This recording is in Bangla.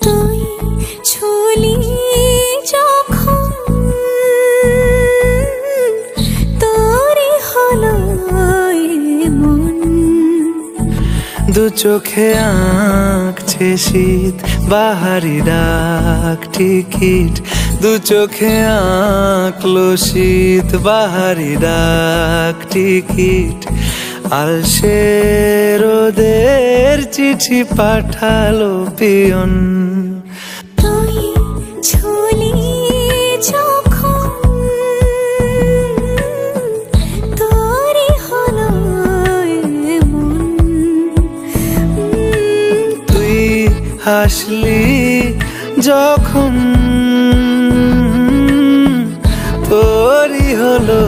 তুই ছুলি যখন তোরই হলো মন। দু চোখে আঁকছে শীত বাহারি ডাক টিকিট, দু চোখে আঁকলো শীত বাহারি ডাক টিকিট। আলসে রোদের চিঠি পাঠালো পিয়ন। তুই ছুলি যখন তোরই হলো মন। তুই হাসলি যখন তোরই হলো